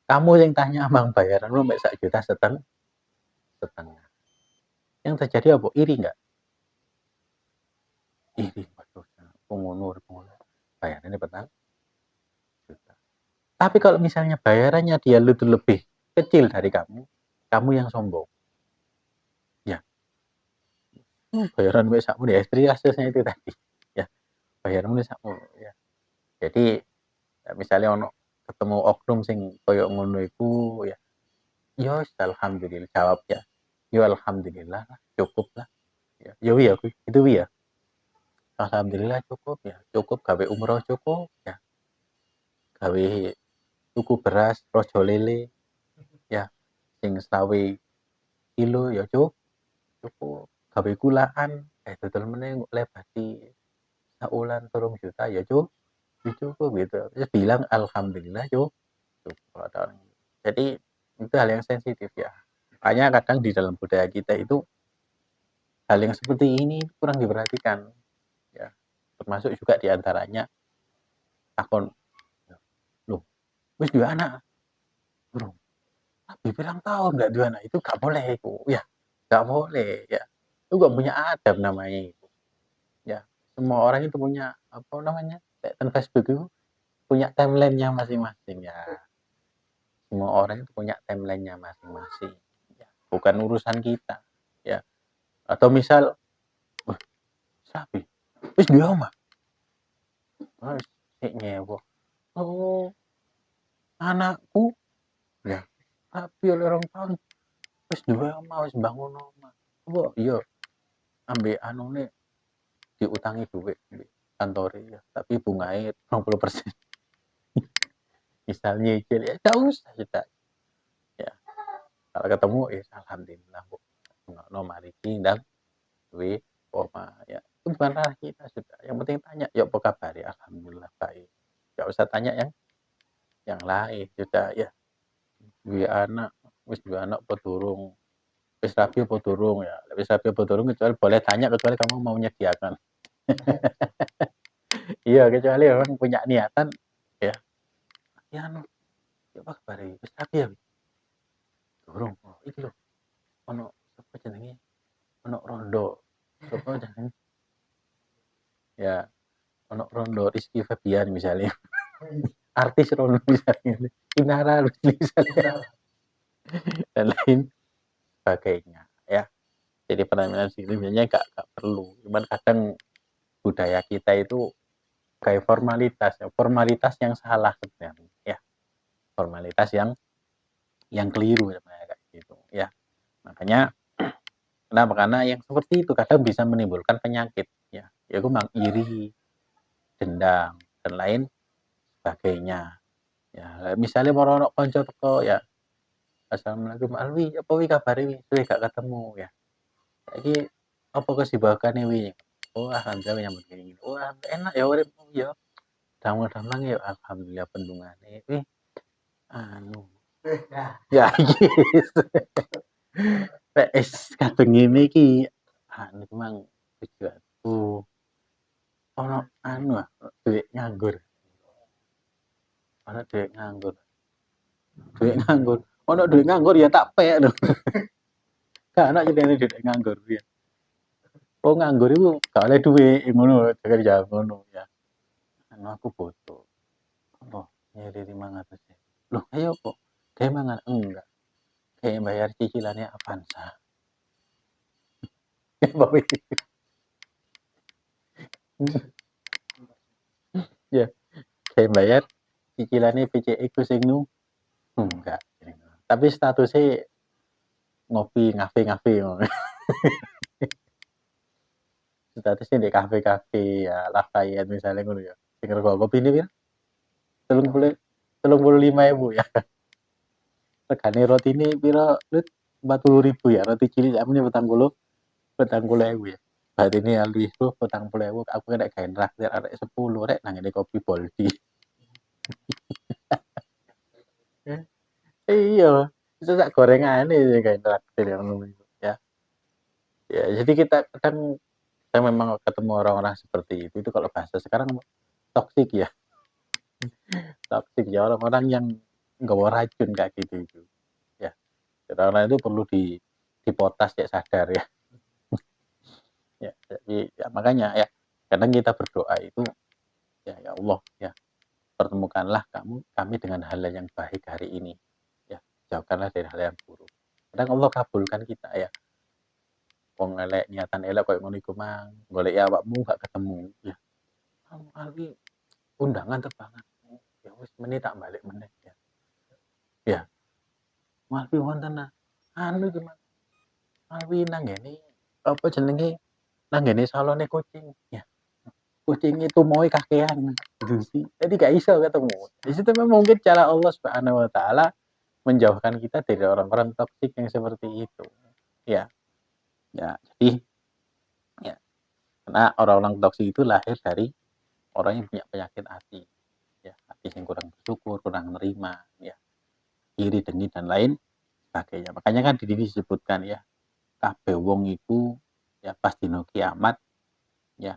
Kamu yang tanya abang bayaranmu sampai 1,5 juta setengah. Yang terjadi apa? Iri enggak? Iri. Waduh, pengunur. Bayarannya petang juta. Tapi kalau misalnya bayarannya dia lebih kecil dari kamu yang sombong. Ya, bayaran gue sakmu ya istri hasilnya itu tadi. Ya, bayaran gue sakmu ya. Jadi ya, misalnya ono ketemu oknum sing koyo ngono iku ya. Yo alhamdulillah jawab ya. Yo alhamdulillah cukup lah. Ya, yo ya itu ya. Alhamdulillah cukup ya. Cukup gawe umroh cukup ya. Gawe tuku beras, rojo lele ya. Sing 20 kilo ya cukup. Gawe gulaan dodol meneh lebati saulan 3 juta ya cukup gitu. Terus bilang alhamdulillah cukup. Jadi itu hal yang sensitif ya. Makanya kadang di dalam budaya kita itu hal yang seperti ini kurang diperhatikan, ya. Termasuk juga di antaranya takon, "Loh, wis duwe anak?" "Durung." "Tapi pirang tahun nggak duwe anak?" Itu nggak boleh itu, ya. Nggak boleh, ya. Itu nggak punya adab namanya itu, ya. Semua orang itu punya, apa namanya, kayak kan Facebook itu punya timeline-nya masing-masing, ya. Semua orang itu punya timeline-nya masing-masing, ya. Bukan urusan kita, ya. Atau misal, "Wah, sapi, wis duwe omah?" "Ah, wis sik nyewa." "Oh, anakku," ya, "tapi oleh 2 tahun wis duwe omah, wis bangun omah." "Apa iya ambek anune diutangi duit mbek kantore ya, tapi bungae 20%." Misal nyicil, ya nggak usah kita, ya. Kalau ketemu, ya alhamdulillah Bu, ngono mariki ndang duwe omah, ya. Itu bukan ranah kita sudah, yang penting tanya, "Ya apa kabare?" "Alhamdulillah baik." Nggak usah tanya yang lain, sudah ya. Duwe anak, wis duwe anak apa durung? Wis rabi apa durung? Ya, wis rabi apa durung kecuali boleh tanya kecuali kamu mau menyediakan. Iya, kecuali orang punya niatan, ya. "Ya anu, ya apa kabare? Wis rabi ya?" "Durung." "Oh, iki lho, ono sapa jenenge, ono rondo." Sapa jenenge? Ya, ono rondo Rizky Febian misalnya. Artis rondo misalnya. Inara misalnya. Dan lain sebagainya, ya. Jadi penampilan sebenarnya nggak perlu. Cuman kadang budaya kita itu kayak formalitas yang salah sebenarnya, ya. Formalitas yang keliru sebenarnya kayak gitu, ya. Makanya kenapa? Karena yang seperti itu kadang bisa menimbulkan penyakit, ya. Yaitu iri, dendam, dan lain sebagainya. Ya, misalnya mau ono konco teko ya, "Assalamualaikum, Alwi, apa wi kabare wi? Suwe gak ketemu ya. Saiki apa kesibukane wi?" "Oh, alhamdulillah nyambut gawe ngene." "Wah, enak ya uripmu ya." Damang-damang ya alhamdulillah bendungane. Anu, ya iki nek wis kadung ngene iki anu mang tujuanku ono anu duit nganggur. Ono duit nganggur. Duit nganggur. Ono duit nganggur ya tak pek lho. Gak ono jenenge duit nganggur piye. Oh, nganggur iku gak oleh duit ngono jangan jawab ngono ya. Anu aku butuh. Apa? Nyari 500.000. Loh, ayo kok gawe mangan? Enggak. Kayak bayar cicilannya Avanza. Ya, kayak bayar cicilannya PCX ku sing nu enggak. Tapi statusnya ngopi ngafe-ngafe ngono. Statusnya di kafe-kafe ya Lafayette misalnya ngono ya. Sing rego kopine piro? 35.000 ya. Regane rotine piro, Lut? 40.000 ya. Roti cilik sakmene 40.000 ya. Berarti ini alih tuh 40.000 aku nek gawe traktir arek 10 rek nang ngene kopi Boldi. Iya, itu sak gorengane gawe traktir ngono ya. Ya, jadi kita kadang kita memang ketemu orang-orang seperti itu kalau bahasa sekarang toksik ya. Toksik ya orang-orang yang nggawa racun kayak gitu itu. Ya, orang-orang itu perlu dipotas ya sadar ya. Ya, jadi ya makanya ya kadang kita berdoa itu ya ya Allah ya pertemukanlah kami dengan hal yang baik hari ini. Ya, jauhkanlah dari hal yang buruk. Kadang Allah kabulkan kita ya. Wong elek niatan elek koyo ngono iku mang, goleki awakmu gak ketemu. Ya, Alwi undangan terbangan. Ya wis meneh tak balik meneh ya. Ya, Alwi wonten anu iki Mas. Alwi nang ngene apa jenenge nang ngene salone kucing. Ya, kucing itu mau kakean. Gitu sih. Jadi gak iso ketemu. Di situ memang mungkin cara Allah Subhanahu wa taala menjauhkan kita dari orang-orang toksik yang seperti itu. Ya, ya. Jadi ya, karena orang-orang toksik itu lahir dari orang yang punya penyakit hati. Ya, hati yang kurang bersyukur, kurang menerima, ya, iri, dengki dan lain sebagainya. Makanya kan di sini disebutkan ya, kabeh wong iku ya pas dino kiamat ya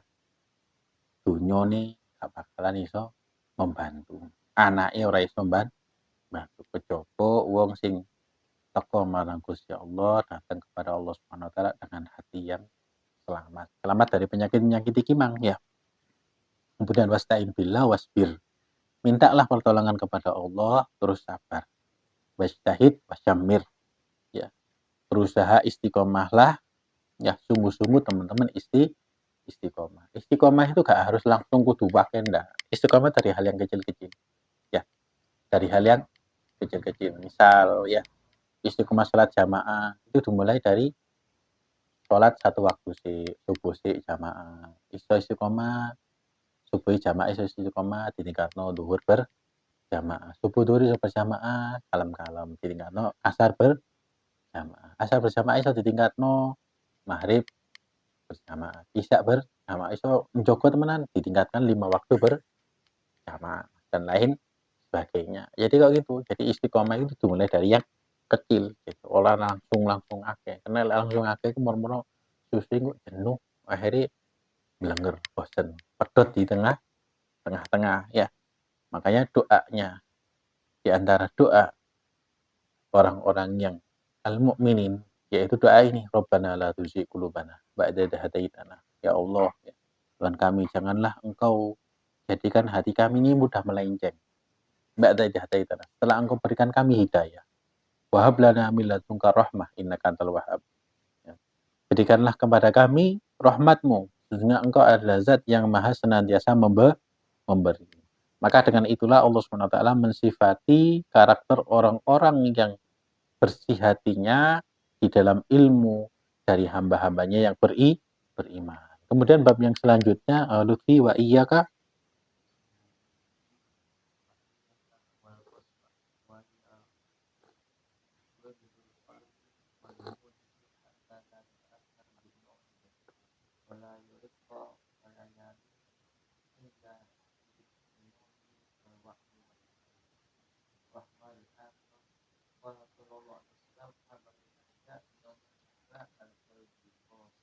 dunyane gak bakalan iso membantu. Anake ora iso bantu kejaba wong sing teka marang Gusti Allah, datang kepada Allah Subhanahu wa taala dengan hati yang selamat. Selamat dari penyakit-penyakit iki mang ya. Kemudian wasta'in billah wasbir. Mintalah pertolongan kepada Allah terus sabar. Wastahid wasyamir ya. Berusaha istiqomahlah ya, sungguh-sungguh teman-teman istiqomah. Istiqomah itu gak harus langsung kudu pakai ndak. Istiqomah dari hal yang kecil-kecil. Ya, dari hal yang kecil-kecil. Misal ya, istiqomah sholat jamaah itu dimulai dari sholat satu waktu sih, subuh sih jamaah. Istiqomah subuh jamaah, istiqomah ditingkatno zuhur berjamaah. Subuh zuhur iso berjamaah, kalem-kalem ditingkatno asar berjamaah. Asar berjamaah iso ditingkatno maghrib berjamaah. Isya berjamaah iso njogo temenan ditingkatkan 5 waktu berjamaah dan lain sebagainya. Jadi kok gitu. Jadi istiqomah itu dimulai dari yang kecil gitu. Olah langsung akeh. Karena langsung akeh ku moro-moro susah jenuh akhirnya blenger bosen pedot di tengah-tengah ya. Makanya doanya di antara doa orang-orang yang al-mukminin yaitu doa ini Rabbana la tuzigh qulubana ba'da idh hadaitana. Ya Allah ya Tuhan kami janganlah Engkau jadikan hati kami ini mudah melenceng. Ba'da idh hadaitana. Setelah Engkau berikan kami hidayah. Wa hab lana min ladunka rahmah innaka antal wahhab. Ya. Berikanlah kepada kami rahmat-Mu. Sesungguhnya Engkau adalah zat yang maha senantiasa memberi. Maka dengan itulah Allah SWT mensifati karakter orang-orang yang bersih hatinya di dalam ilmu dari hamba-hambanya yang beriman. Kemudian bab yang selanjutnya Lutfi wa iyyaka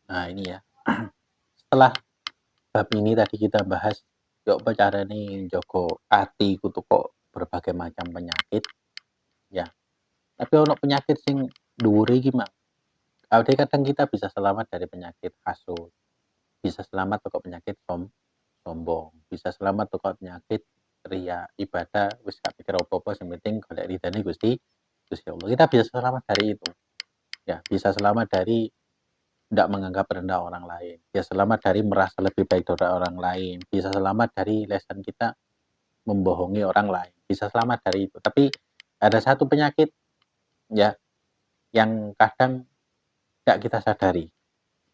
Nah, ini ya. Setelah bab ini tadi kita bahas yo apa carane njogo ati ku kok berbagai macam penyakit ya. Tapi ono penyakit sing dhuwure iki, Mak. Kadang kita bisa selamat dari penyakit hasut, bisa selamat teko penyakit sombong, bisa selamat teko penyakit riya, ibadah wis gak pikir apa-apa sing penting golek ridane Gusti Allah. Kita bisa selamat dari itu. Ya, bisa selamat dari tidak menganggap rendah orang lain, bisa selamat dari merasa lebih baik dari orang lain, bisa selamat dari lesan kita membohongi orang lain, bisa selamat dari itu. Tapi ada satu penyakit ya yang kadang gak kita sadari.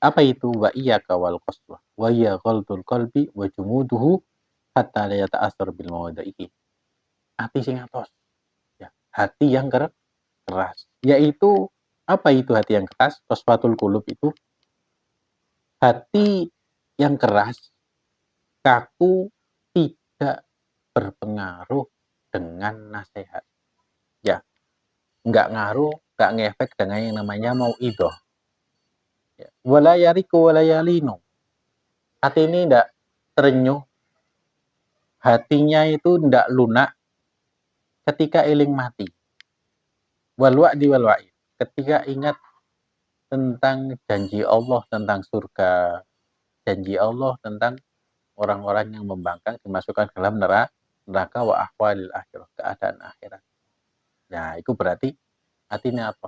Apa itu? Wa iyyaka wal qaswa wa hiya ghaltul qalbi wa jumuduhu hatta la yata'assar bil mawadaihi. Hati sing atos. Ya, hati yang keras. Yaitu apa itu hati yang keras? Qaswatul qulub itu hati yang keras, kaku, tidak berpengaruh dengan nasihat. Ya, nggak ngaruh, nggak ngefek dengan yang namanya mauidhah. Ya. Wala yariku wala yalinu. Hati ini ndak terenyuh, hatinya itu ndak lunak ketika eling mati. Wal wa'di wal wa'id. Ketika ingat tentang janji Allah tentang surga, janji Allah tentang orang-orang yang membangkang dimasukkan ke dalam neraka wa ahwalil akhirah, keadaan akhirat. Nah, itu berarti hatinya apa?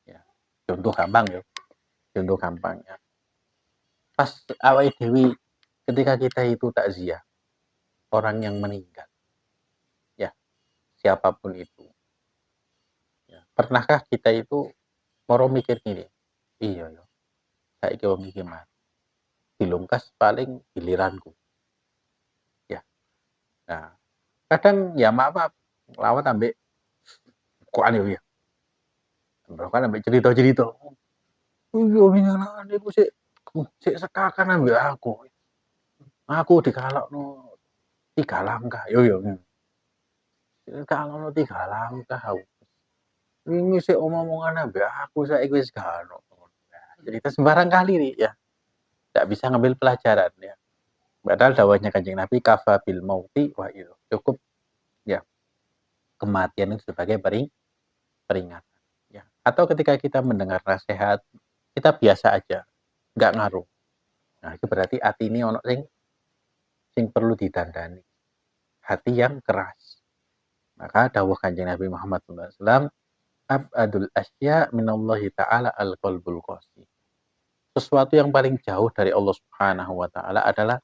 Ya. Contoh gampang ya. Contoh gampangnya. Pas awake dewi ketika kita itu takziah orang yang meninggal. Ya, siapapun itu. Ya. Pernahkah kita itu moro mikir gini? Iya ya. Saiki wong iki mati. Dilungkas paling giliranku. Ya. Nah, kadang ya maaf lawat ambek kok aneh ya. Kan ambek cerita-cerita. Iya wingi iku sik sekakan ambek aku. Aku dikalokno 3 langkah. Yo. Dikalokno 3 langkah aku. Wingi sik omong-omongan ambek aku saiki wis gak ono. Jadi kita sembarang kali nih ya, nggak bisa ngambil pelajaran ya. Padahal dawahnya Kanjeng Nabi kafa bil mauti, wah itu cukup ya kematian itu sebagai peringatan ya. Atau ketika kita mendengar nasihat, kita biasa aja, nggak ngaruh. Nah, itu berarti hati ini ono sing perlu didandani. Hati yang keras. Maka dawuh Kanjeng Nabi Muhammad SAW, abadul asya minallahi ta'ala al-qalbul qasi. Sesuatu yang paling jauh dari Allah Subhanahu wa taala adalah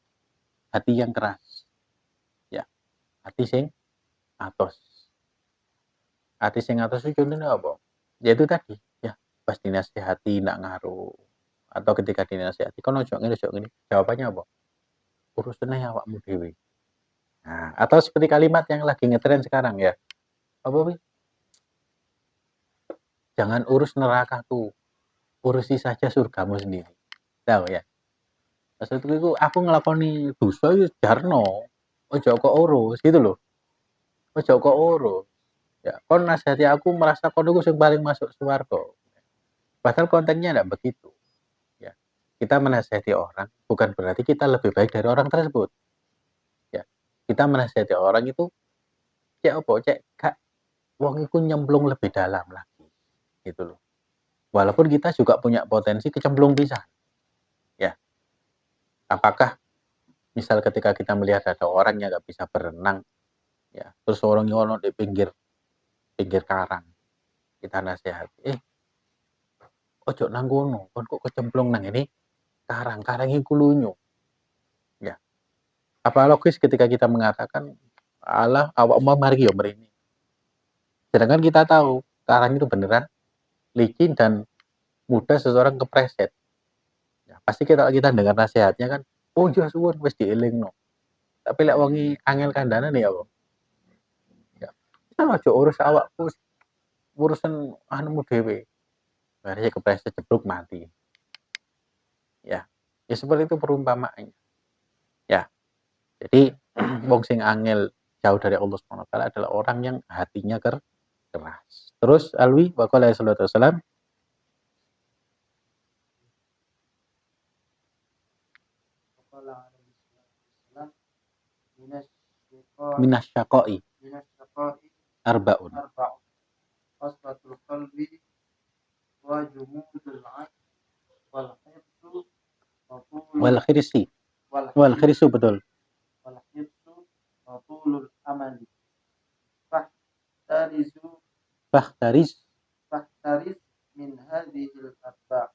hati yang keras. Ya, hati sing atos. Hati sing atos itu contohnya apa? Ya itu tadi, ya, pas dinasihati ndak ngaruh. Atau ketika dinasihati kon ojo ngene. Jawabannya apa? Urusan awakmu dhewe. Nah, atau seperti kalimat yang lagi ngetren sekarang ya. Apa wi? Jangan urus nerakaku, urusi saja surgamu sendiri. Tahu ya? Maksudku itu aku ngelakoni dosa ya jarno. Ojo kok urus gitu loh. Ojo kok urus. Ya, kon nasihati aku merasa kon itu yang paling masuk swarga. Padahal kontennya tidak begitu. Ya. Kita menasihati orang bukan berarti kita lebih baik dari orang tersebut. Ya. Kita menasihati orang itu cek apa? Cek kak wong iku nyemplung lebih dalam lagi. Gitu loh. Walaupun kita juga punya potensi kecemplung pisan. Ya. Apakah misal ketika kita melihat ada orang yang nggak bisa berenang, ya, terus orang yang di pinggir karang, kita nasihati, ojo nang kono, kon kok kecemplung nang ini karang iku lunyu. Ya. Apa logis ketika kita mengatakan, alah awak mau mari yo mrene. Sedangkan kita tahu karang itu beneran licin dan mudah seseorang kepreset. Ya, pasti kita dengar nasihatnya kan, oh iya suwun wis dielingno. Tapi lek wongi angel kandhane ya apa? Ya. Kita ojo urus awakku urusan anumu dhewe. Akhirnya kepreset jeblok mati. Ya. Ya seperti itu perumpamaannya. Ya. Jadi wong sing angel jauh dari Allah Subhanahu wa taala adalah orang yang hatinya keras. Terus Alwi wa qala sallallahu alaihi wasallam minasyaqai arbaun qaswatul qalbi wa jumudul ain wal hifdu wal khirsi wal khirsu betul wal hifdu wa tulul amali fahtarizu fakhtaris min hadhil arba'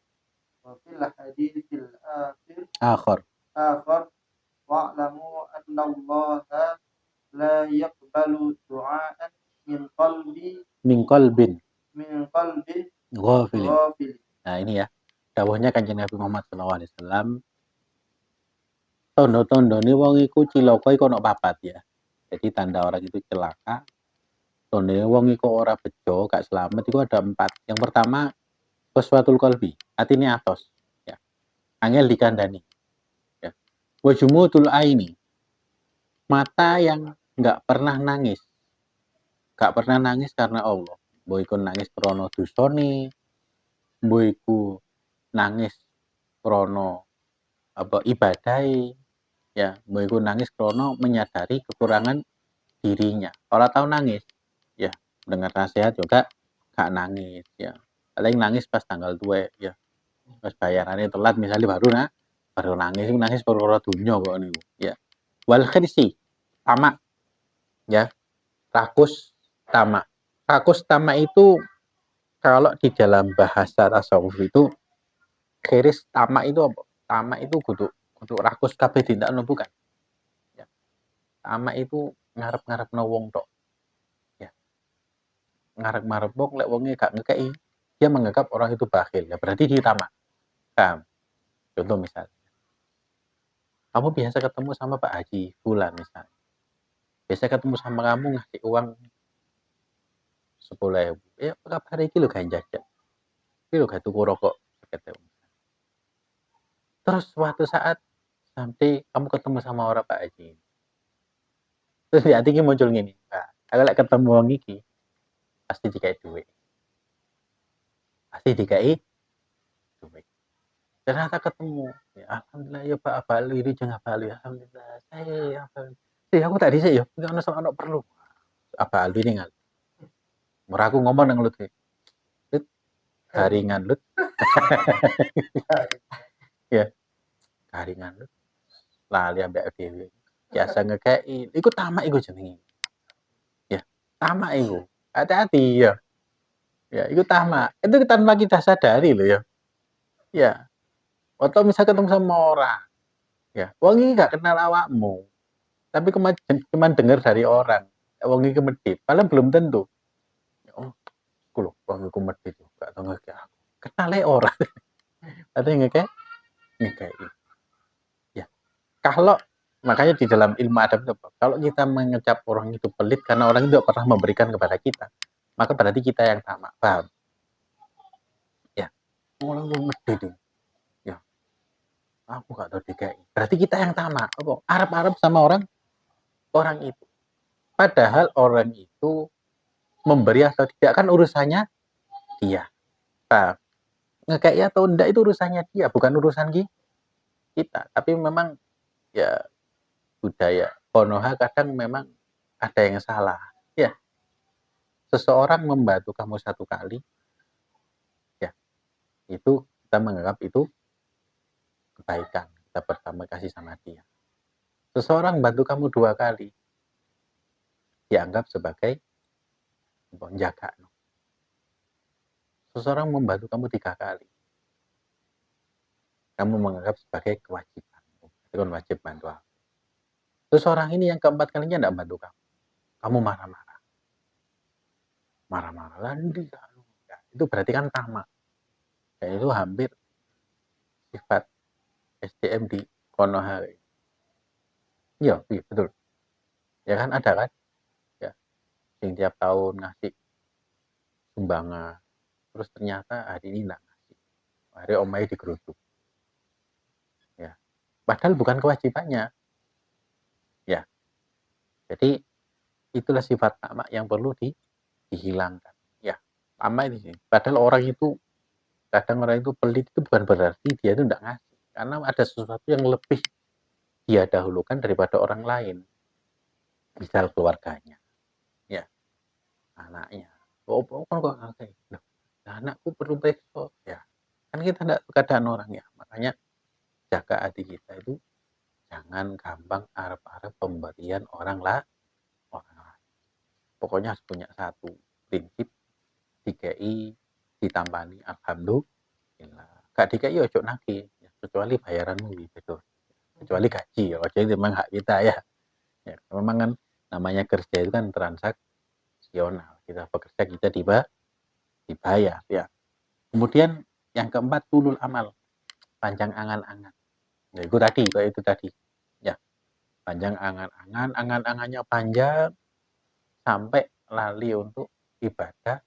wa fil hadithil akhar wa'lamu anna allaha la yaqbalu du'aan min qalbin ghafilin. ghafil. Nah ini ya dawuhnya Kanjeng Nabi Muhammad SAW, tondo-tondone wong iku cilaka iku ana papat ya. Jadi tanda orang itu celaka, tondone wong iku ora bejo, gak selamat itu ada 4. Yang pertama qaswatul qalbi, atine atos ya. Angel dikandani ya. Wa jumudul aini, mata yang enggak pernah nangis. Gak pernah nangis karena Allah. Mbok iku nangis krana dosane, mbok iku nangis krana apa ibadahe, ya, mbok iku nangis krana menyadari kekurangan dirinya. Ora tahu nangis, ya, dengar nasihat juga gak nangis, ya. Paling nangis pas tanggal tuwek, ya. Pas bayarannya telat misalnya baru nangis perkara dunya kok niku, ya. Wal khirsi, tamak, ya. Rakus tamak. Rakus tamak itu kalau di dalam bahasa tasawuf itu khiris tamak itu apa? Tamak itu kudu rakus kabeh dindakno bukan. Ya. Tamak itu ngarep-ngarepno wong tok. Ya. Ngarep-ngarep wong lek wonge gak ngekeki, dia menganggap orang itu bakhil. Ya berarti dia tamak. Paham? Contoh misal, kamu biasa ketemu sama Pak Haji Fulan misal. Biasa ketemu sama kamu ngasih uang 10.000. Ya apa kabar iki lho gawe jajan. Iki lho gawe tuku rokok 50.000. Terus suatu saat sampai kamu ketemu sama orang Pak Haji. Terus di hati muncul gini, nah, aku lek ketemu wong iki pasti dikai duit. Pasti dikai duit. ternyata ketemu. Ya alhamdulillah ya Pak abal ini jeung abal alhamdulillah. Saya abal. Aku tak dhisik ya, iki ono perlu. Abal ini ngal. Ora aku ngomong nang Lut. Lut, garingan Lut. Ya, garingan Lut. Lali ambek dhewe. Biasa ngekei. Iku tamak iku jenenge. Ya, tamak iku. Hati-hati ya. Ya, itu tamak. Itu tanpa kita sadari loh ya. Ya, atau misal ketemu sama orang. Ya, wong iki gak kenal awakmu. Tapi cuman dengar dari orang. Wong iki medhit, padahal belum tentu. Oh, aku lho, wong iku medhit, gak tau ngekek aku. Kenale orang. Berarti ngekek. Ya, kalau makanya di dalam ilmu adab itu kalau kita mengecap orang itu pelit karena orang itu pernah memberikan kepada kita, maka berarti kita yang tamak. Paham? Ya, orang itu medhit. Ya, aku gak tahu DKI. Berarti kita yang tamak. Arab-arab sama orang itu. Padahal orang itu memberi atau tidak kan urusannya dia. Nah, ngekei atau enggak itu urusannya dia, bukan urusan kita. Tapi memang ya budaya Konoha kadang memang ada yang salah. Ya, seseorang membantu kamu satu kali, ya itu kita menganggap itu kebaikan. Kita pertama kasih sama dia. Seseorang bantu kamu 2 kali, dianggap sebagai penjaga. Seseorang membantu kamu 3 kali, kamu menganggap sebagai kewajiban. Itu kan wajib bantu aku. Seseorang ini yang keempat kalinya tidak bantu kamu, kamu marah-marah. Marah-marah lagi. Ya, itu berarti kan tamak. Dan itu hampir sifat SDM di Konoha. Iya, betul. Ya kan ada kan? Ya, yang tiap tahun ngasih sumbangan. Terus ternyata hari ini enggak ngasih. Hari omai digeruduk. Ya. Padahal bukan kewajibannya. Ya. Jadi itulah sifat tamak yang perlu dihilangkan. Ya, tamak ini. Padahal orang itu kadang orang itu pelit itu bukan berarti dia itu enggak ngasih. Karena ada sesuatu yang lebih dia dahulukan daripada orang lain. Misal keluarganya. Ya, anaknya. Kan kok ngasih. Anakku perlu bekso. Ya, kan kita enggak keadaan orang ya. Makanya jaga hati kita itu jangan gampang arep-arep pemberian orang lain. Pokoknya harus punya satu prinsip, DKI ditampani alhamdulillah. Gak DKI ojo nagih, kecuali bayaranmu gitu. Kecuali gaji ya, jadi memang hak kita ya. Ya, memang kan namanya kerja itu kan transaksional. Kita bekerja kita dibayar ya. Kemudian yang keempat tulul amal, panjang angan-angan. Ya, itu tadi. Ya, panjang angan-angan, angan-angannya panjang sampai lali untuk ibadah,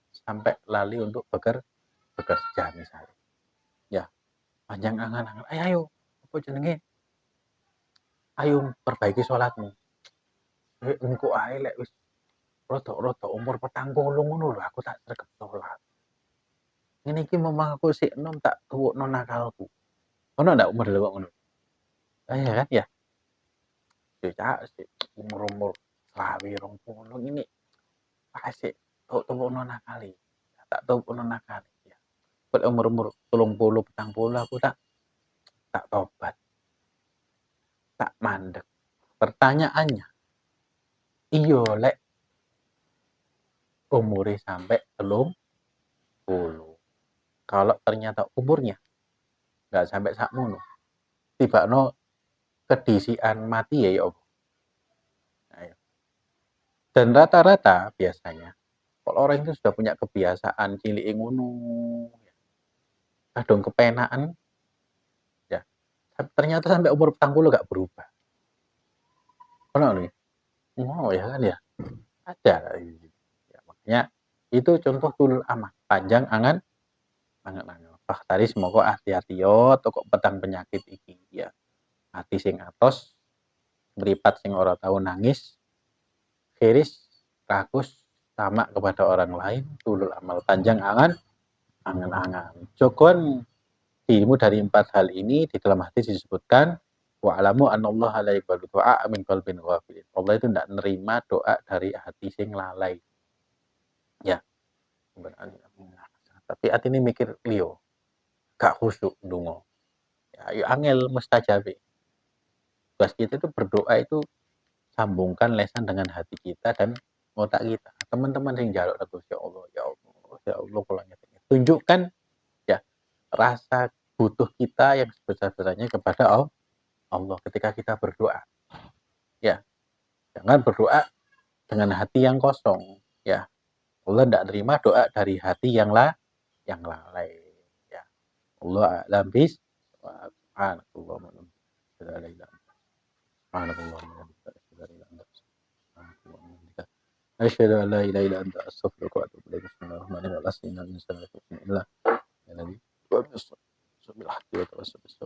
sampai lali untuk bekerja misalnya. Ya, panjang angan-angan. Ayo, apa jenenge? Ayo perbaiki sholatmu. Engko ae lek wis rada umur 40 ngono lho aku tak sregep sholat. Ngene iki memang aku sik enom tak tuwukno nakalku. Ono ndak umur lho kok ngono? Iya kan ya? Cak sik umur-umur 20 ini asik tuwukno nakali. Tak tuwukno nakali ya. Pada umur-umur 30, 40 aku tak tobat. Tak mandek. Pertanyaannya, iyo lek umure sampai 30. Kalau ternyata umurnya nggak sampai sakmono, tibakno kedisian mati ya apa? Nah, dan rata-rata biasanya kalau orang itu sudah punya kebiasaan cilik ngono, kadung kepenaan, ya ternyata sampai umur 40 nggak berubah. Ono nih, oh ya kan ya, ada. Ya, makanya itu contoh tulul amal, panjang angan. Wah tadi semoga hati-hati yo toko petang penyakit iki ya. Hati sing atos, meripat sing ora tahu nangis, kiris, rakus, sama kepada orang lain, tulul amal panjang angan-angan. Jogon Dirimu dari 4 hal ini di dalam hadis disebutkan wa'lamu anallaha la yaqbalu du'a min qalbin ghafilin. Allah itu tidak nerima doa dari hati sing lalai. Ya, tapi hati ini mikir liyo, gak khusyuk ndonga. Ya, yo angel mustajabe. Tugas kita itu berdoa itu sambungkan lesan dengan hati kita dan otak kita. Teman-teman yang jaluk terus ya Allah, ya Allah kalau tunjukkan ya rasa butuh kita yang sebesar-besarnya kepada Allah ketika kita berdoa. Ya, jangan berdoa dengan hati yang kosong. Ya, Allah tidak terima doa dari hati yang lalai. Ya, Allah a'lam bis. Subhanallah. أشهد أن لا إله إلا أنت أستغفرك وأتوب إليك. بسم الله الرحمن الرحيم. الإنسان لا يؤمن إلا الذي بالحق وتوسل بالصبر